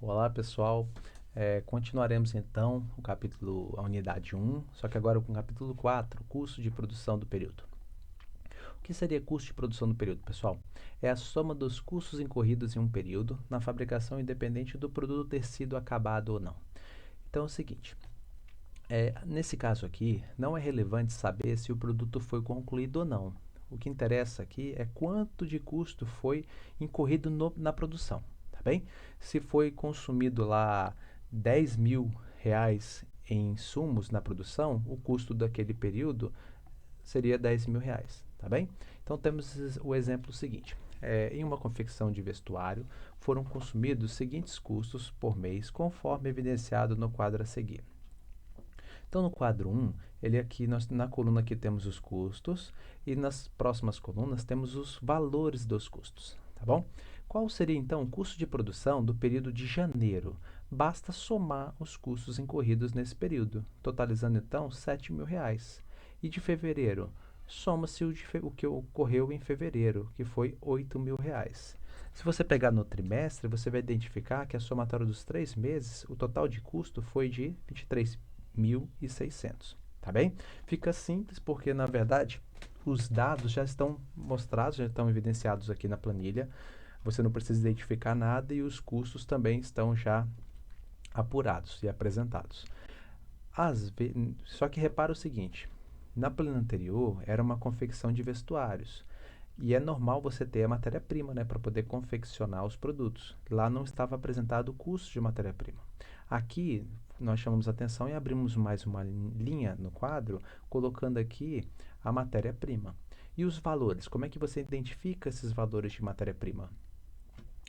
Olá pessoal, continuaremos então a unidade 1, só que agora com o capítulo 4, custo de produção do período. O que seria custo de produção do período, pessoal? É a soma dos custos incorridos em um período na fabricação independente do produto ter sido acabado ou não. Então é o seguinte, nesse caso aqui, não é relevante saber se o produto foi concluído ou não. O que interessa aqui é quanto de custo foi incorrido na produção, tá bem? Se foi consumido lá 10 mil reais em insumos na produção, o custo daquele período seria 10 mil reais, tá bem? Então temos o exemplo seguinte. Em uma confecção de vestuário, foram consumidos os seguintes custos por mês, conforme evidenciado no quadro a seguir. Então, no quadro 1, na coluna aqui temos os custos e nas próximas colunas temos os valores dos custos, tá bom? Qual seria então o custo de produção do período de janeiro? Basta somar os custos incorridos nesse período, totalizando então 7 mil reais. E de fevereiro, soma-se o que ocorreu em fevereiro, que foi 8 mil reais. Se você pegar no trimestre, você vai identificar que a somatória dos 3 meses, o total de custo foi de 23.600, tá bem? Fica simples porque, na verdade, os dados já estão mostrados, já estão evidenciados aqui na planilha. Você não precisa identificar nada e os custos também estão já apurados e apresentados. Só que repara o seguinte, na planilha anterior era uma confecção de vestuários. E é normal você ter a matéria-prima, né, para poder confeccionar os produtos. Lá não estava apresentado o custo de matéria-prima. Aqui nós chamamos atenção e abrimos mais uma linha no quadro, colocando aqui a matéria-prima. E os valores? Como é que você identifica esses valores de matéria-prima?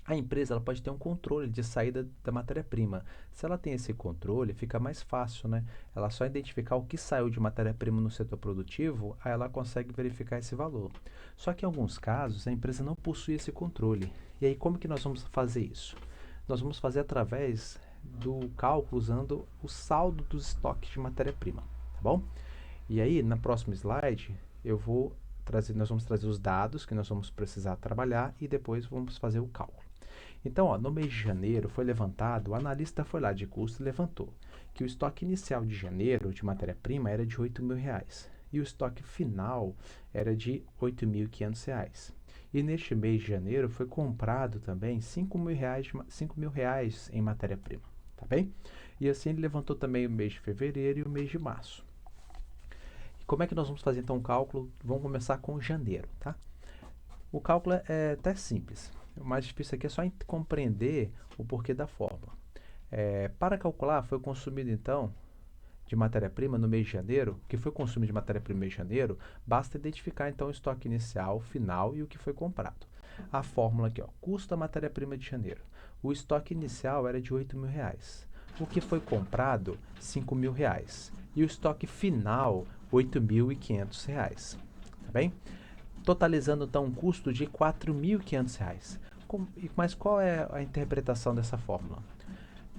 A empresa ela pode ter um controle de saída da matéria-prima. Se ela tem esse controle, fica mais fácil, né? Ela só identificar o que saiu de matéria-prima no setor produtivo, aí ela consegue verificar esse valor. Só que em alguns casos a empresa não possui esse controle. E aí como que nós vamos fazer isso? Nós vamos fazer através do cálculo usando o saldo dos estoques de matéria-prima, tá bom? E aí, na próxima slide, nós vamos trazer os dados que nós vamos precisar trabalhar e depois vamos fazer o cálculo. Então, no mês de janeiro foi levantado, o analista foi lá de custo e levantou que o estoque inicial de janeiro de matéria-prima era de 8 mil reais e o estoque final era de 8.500 reais. E neste mês de janeiro foi comprado também 5 mil reais em matéria-prima, tá bem? E assim ele levantou também o mês de fevereiro e o mês de março. E como é que nós vamos fazer então o cálculo? Vamos começar com janeiro, tá? O cálculo é até simples. O mais difícil aqui é só compreender o porquê da fórmula. Para calcular, foi consumido então de matéria-prima no mês de janeiro, o que foi consumido de matéria-prima no mês de janeiro, basta identificar então o estoque inicial, final e o que foi comprado. A fórmula aqui, ó, custo da matéria-prima de janeiro. O estoque inicial era de 8 mil reais. O que foi comprado, 5 mil reais. E o estoque final, 8.500 reais. Tá bem? Totalizando então um custo de 4.500 reais. Mas qual é a interpretação dessa fórmula?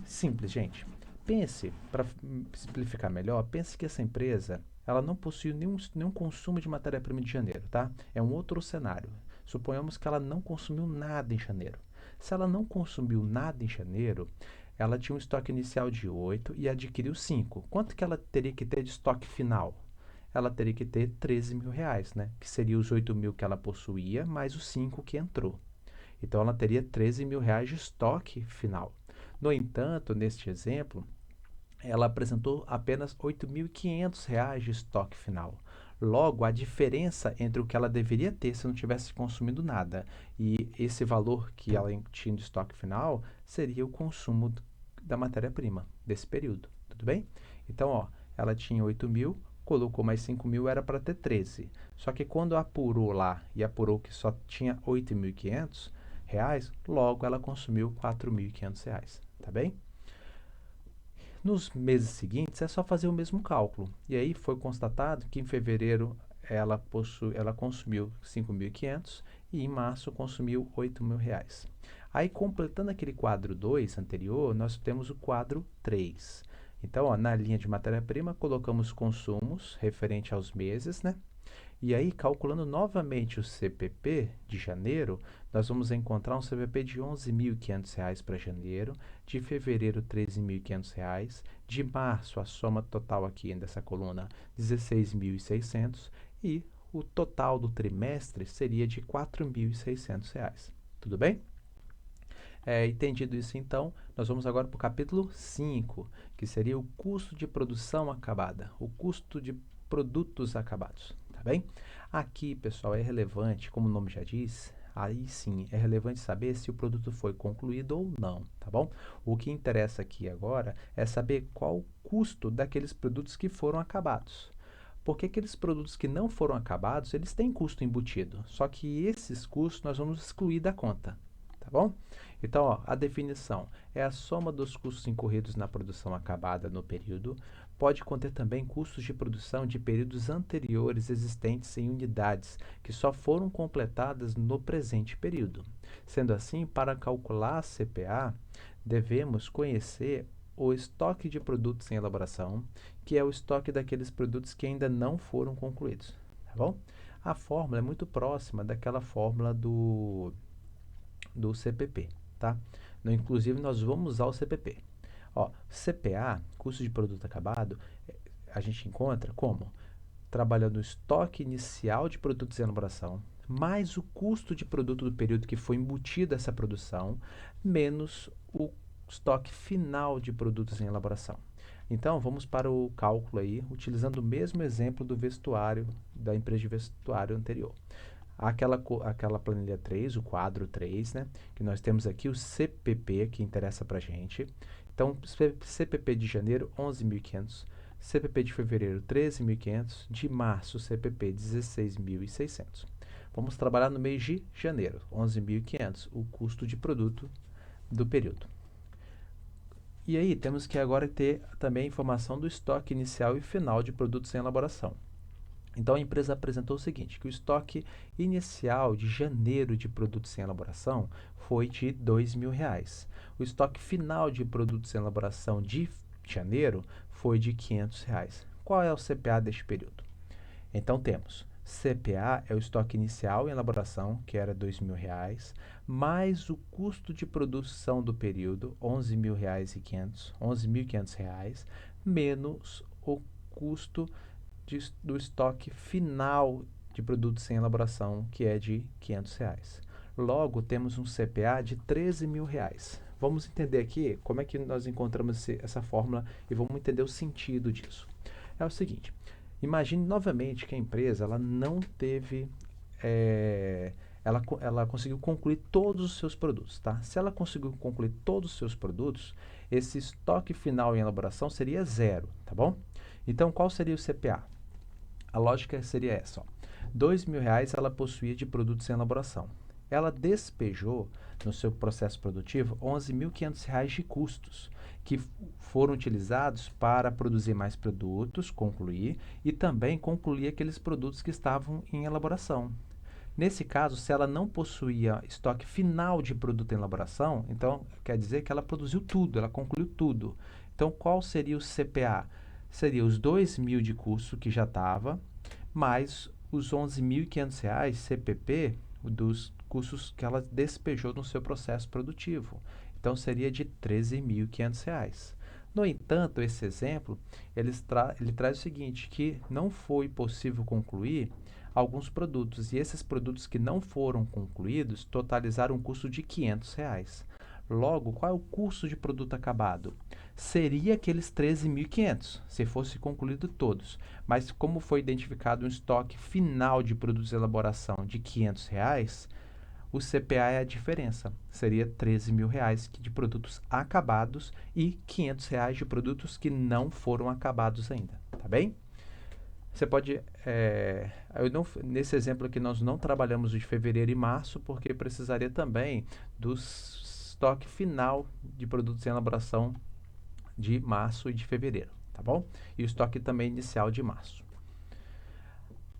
Simples, gente. Pense, para simplificar melhor, pense que essa empresa ela não possui nenhum consumo de matéria-prima de janeiro, tá? É um outro cenário. Suponhamos que ela não consumiu nada em janeiro. Se ela não consumiu nada em janeiro, ela tinha um estoque inicial de 8 e adquiriu 5. Quanto que ela teria que ter de estoque final? Ela teria que ter 13 mil reais, né? Que seria os 8 mil que ela possuía, mais os 5 que entrou. Então, ela teria 13 mil reais de estoque final. No entanto, neste exemplo, ela apresentou apenas 8.500 reais de estoque final. Logo, a diferença entre o que ela deveria ter se não tivesse consumido nada e esse valor que ela tinha de estoque final seria o consumo da matéria-prima desse período. Tudo bem? Então, ó, ela tinha 8 mil, colocou mais 5 mil, era para ter 13. Só que quando apurou lá e apurou que só tinha 8.500 reais, logo ela consumiu 4.500 reais. Tá bem? Nos meses seguintes é só fazer o mesmo cálculo. E aí foi constatado que em fevereiro ela consumiu 5.500 e em março consumiu 8 mil reais. Aí completando aquele quadro 2 anterior, nós temos o quadro 3. Então, ó, na linha de matéria-prima colocamos consumos referente aos meses, né? E aí, calculando novamente o CPP de janeiro, nós vamos encontrar um CPP de R$ 11.500 para janeiro, de fevereiro R$ 13.500, de março a soma total aqui dessa coluna R$ 16.600 e o total do trimestre seria de R$ 4.600. Tudo bem? Entendido isso, então, nós vamos agora para o capítulo 5, que seria o custo de produção acabada, o custo de produtos acabados, tá bem? Aqui, pessoal, é relevante, como o nome já diz, aí sim, é relevante saber se o produto foi concluído ou não, tá bom? O que interessa aqui agora é saber qual o custo daqueles produtos que foram acabados. Porque aqueles produtos que não foram acabados, eles têm custo embutido, só que esses custos nós vamos excluir da conta, tá bom? Então, ó, a definição é a soma dos custos incorridos na produção acabada no período, pode conter também custos de produção de períodos anteriores existentes em unidades que só foram completadas no presente período. Sendo assim, para calcular a CPA, devemos conhecer o estoque de produtos em elaboração, que é o estoque daqueles produtos que ainda não foram concluídos, tá bom? A fórmula é muito próxima daquela fórmula do CPP, tá? Inclusive, nós vamos usar o CPP. Ó, CPA, custo de produto acabado, a gente encontra como? Trabalhando o estoque inicial de produtos em elaboração, mais o custo de produto do período que foi embutido essa produção, menos o estoque final de produtos em elaboração. Então, vamos para o cálculo aí, utilizando o mesmo exemplo do vestuário, da empresa de vestuário anterior. Aquela planilha 3, o quadro 3, né? Que nós temos aqui o CPP, que interessa para a gente. Então, CPP de janeiro, 11.500. CPP de fevereiro, 13.500. De março, CPP, 16.600. Vamos trabalhar no mês de janeiro, 11.500, o custo de produto do período. E aí, temos que agora ter também a informação do estoque inicial e final de produtos em elaboração. Então, a empresa apresentou o seguinte, que o estoque inicial de janeiro de produtos em elaboração foi de R$ 2.000. O estoque final de produtos em elaboração de janeiro foi de R$ 500. Qual é o CPA deste período? Então, temos CPA é o estoque inicial em elaboração, que era R$ 2.000, mais o custo de produção do período, R$ 11.500, menos o custo do estoque final de produtos em elaboração, que é de R$ 500. Logo, temos um CPA de R$ 13.000. Vamos entender aqui como é que nós encontramos essa fórmula e vamos entender o sentido disso. É o seguinte, imagine novamente que a empresa ela não teve... ela conseguiu concluir todos os seus produtos, tá? Se ela conseguiu concluir todos os seus produtos, esse estoque final em elaboração seria zero, tá bom? Então, qual seria o CPA? A lógica seria essa, ó. R$ 2.000 ela possuía de produtos em elaboração. Ela despejou no seu processo produtivo R$ 11.500 de custos, que foram utilizados para produzir mais produtos, concluir, e também concluir aqueles produtos que estavam em elaboração. Nesse caso, se ela não possuía estoque final de produto em elaboração, então quer dizer que ela produziu tudo, ela concluiu tudo. Então, qual seria o CPA? Seria os R$ 2.000 de custo que já estava, mais os R$ 11.500 CPP dos custos que ela despejou no seu processo produtivo. Então, seria de R$ 13.500. No entanto, esse exemplo, ele traz o seguinte, que não foi possível concluir alguns produtos, e esses produtos que não foram concluídos totalizaram um custo de R$ 500. Logo, qual é o custo de produto acabado? Seria aqueles 13.500, se fosse concluído todos. Mas como foi identificado um estoque final de produtos de elaboração de R$ 500, o CPA é a diferença. Seria R$ 13.000 de produtos acabados e R$ 500 de produtos que não foram acabados ainda. Tá bem? Você pode... nesse exemplo aqui, nós não trabalhamos o de fevereiro e março, porque precisaria também do estoque final de produtos em elaboração de março e de fevereiro, tá bom? E o estoque também inicial de março.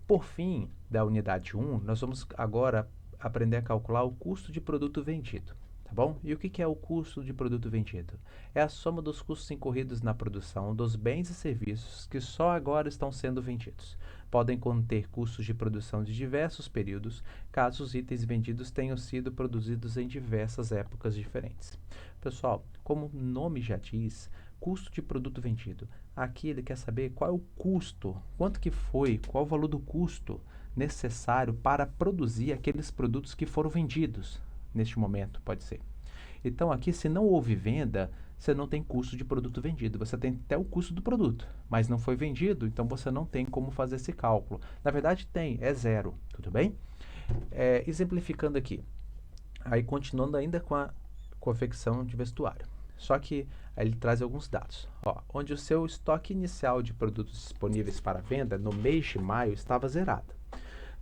Por fim, da unidade 1, nós vamos agora aprender a calcular o custo de produto vendido, tá bom? E o que é o custo de produto vendido? É a soma dos custos incorridos na produção dos bens e serviços que só agora estão sendo vendidos. Podem conter custos de produção de diversos períodos, caso os itens vendidos tenham sido produzidos em diversas épocas diferentes. Pessoal, como o nome já diz, custo de produto vendido. Aqui ele quer saber qual é o custo, quanto que foi, qual o valor do custo necessário para produzir aqueles produtos que foram vendidos neste momento, pode ser. Então, aqui, se não houve venda, você não tem custo de produto vendido. Você tem até o custo do produto, mas não foi vendido, então você não tem como fazer esse cálculo. Na verdade, tem, é zero, tudo bem? Exemplificando aqui, aí continuando ainda com a confecção de vestuário. Só que aí ele traz alguns dados. Ó, onde o seu estoque inicial de produtos disponíveis para venda no mês de maio estava zerado.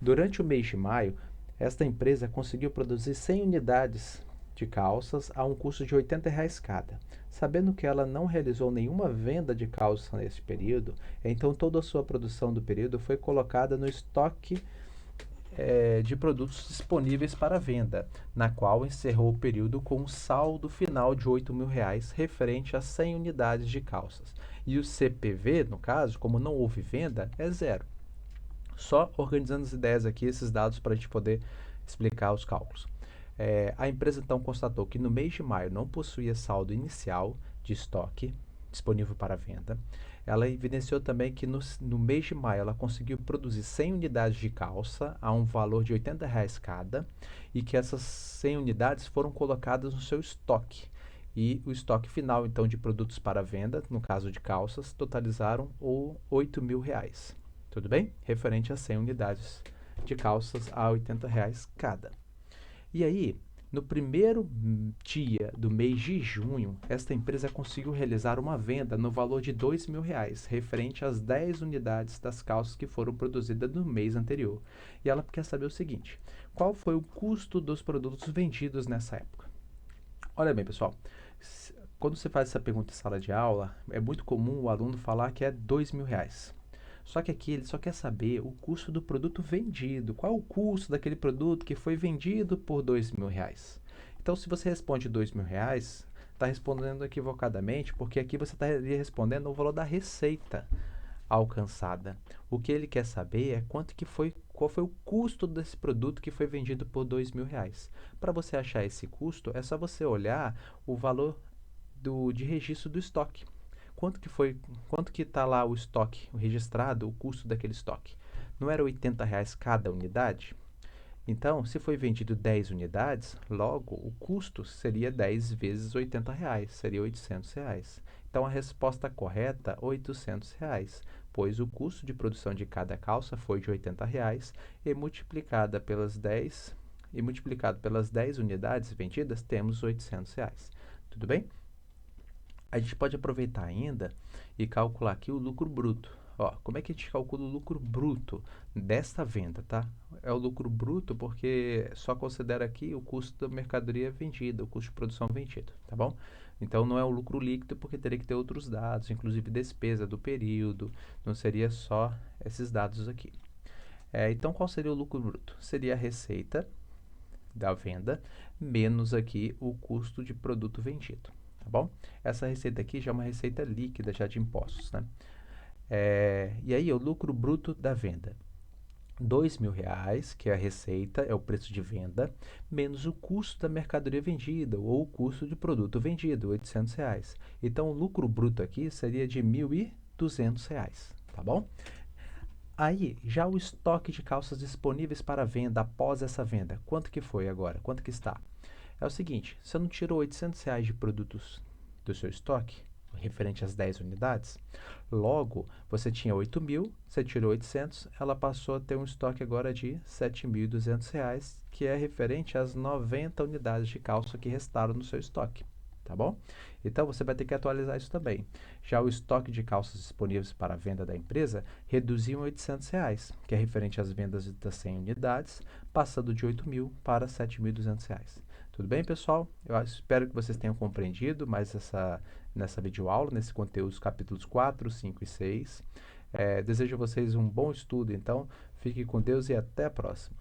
Durante o mês de maio, esta empresa conseguiu produzir 100 unidades de calças a um custo de R$ 80 cada. Sabendo que ela não realizou nenhuma venda de calça nesse período, então toda a sua produção do período foi colocada no estoque de produtos disponíveis para venda, na qual encerrou o período com um saldo final de R$ 8.000 referente a 100 unidades de calças. E o CPV, no caso, como não houve venda, é zero. Só organizando as ideias aqui, esses dados para a gente poder explicar os cálculos. A empresa então constatou que no mês de maio não possuía saldo inicial de estoque disponível para venda. Ela evidenciou também que no mês de maio ela conseguiu produzir 100 unidades de calça a um valor de R$ 80 cada e que essas 100 unidades foram colocadas no seu estoque. E o estoque final então de produtos para venda, no caso de calças, totalizaram R$ 8.000. Tudo bem? Referente a 100 unidades de calças a R$ 80 cada. E aí, no primeiro dia do mês de junho, esta empresa conseguiu realizar uma venda no valor de R$ 2.000, referente às 10 unidades das calças que foram produzidas no mês anterior. E ela quer saber o seguinte: qual foi o custo dos produtos vendidos nessa época? Olha bem, pessoal, quando você faz essa pergunta em sala de aula, é muito comum o aluno falar que é R$ 2.000. Só que aqui ele só quer saber o custo do produto vendido. Qual é o custo daquele produto que foi vendido por R$ 2.000? Então, se você responde R$ 2.000, está respondendo equivocadamente, porque aqui você estaria respondendo o valor da receita alcançada. O que ele quer saber é qual foi o custo desse produto que foi vendido por R$ 2.000. Para você achar esse custo, é só você olhar o valor de registro do estoque. Quanto que está lá o estoque, o registrado, o custo daquele estoque? Não era R$ 80 cada unidade? Então, se foi vendido 10 unidades, logo o custo seria 10 vezes R$ 80, seria R$ 800. Então, a resposta correta, R$ 800, pois o custo de produção de cada calça foi de R$ 80 e multiplicado pelas 10 unidades vendidas, temos R$ 800. Tudo bem? A gente pode aproveitar ainda e calcular aqui o lucro bruto. Ó, como é que a gente calcula o lucro bruto desta venda, tá? É o lucro bruto porque só considera aqui o custo da mercadoria vendida, o custo de produção vendido, tá bom? Então não é o lucro líquido porque teria que ter outros dados, inclusive despesa do período, não seria só esses dados aqui. Então qual seria o lucro bruto? Seria a receita da venda menos aqui o custo de produto vendido. Tá bom? Essa receita aqui já é uma receita líquida já de impostos, né? E aí, o lucro bruto da venda. R$ 2.000, que é a receita, é o preço de venda, menos o custo da mercadoria vendida, ou o custo de produto vendido, R$ 800. Então, o lucro bruto aqui seria de R$ 1.200, tá bom? Aí, já o estoque de calças disponíveis para venda após essa venda, quanto que foi agora? Quanto que está? É o seguinte, você não tirou R$ 800 de produtos do seu estoque, referente às 10 unidades? Logo, você tinha 8.000, você tirou 800, ela passou a ter um estoque agora de R$ 7.200, que é referente às 90 unidades de calça que restaram no seu estoque, tá bom? Então, você vai ter que atualizar isso também. Já o estoque de calças disponíveis para a venda da empresa reduziu em R$ 800, que é referente às vendas das 100 unidades, passando de 8.000 para R$ 7.200. Tudo bem, pessoal? Eu espero que vocês tenham compreendido mais nessa videoaula, nesse conteúdo, os capítulos 4, 5 e 6. Desejo a vocês um bom estudo, então. Fiquem com Deus e até a próxima.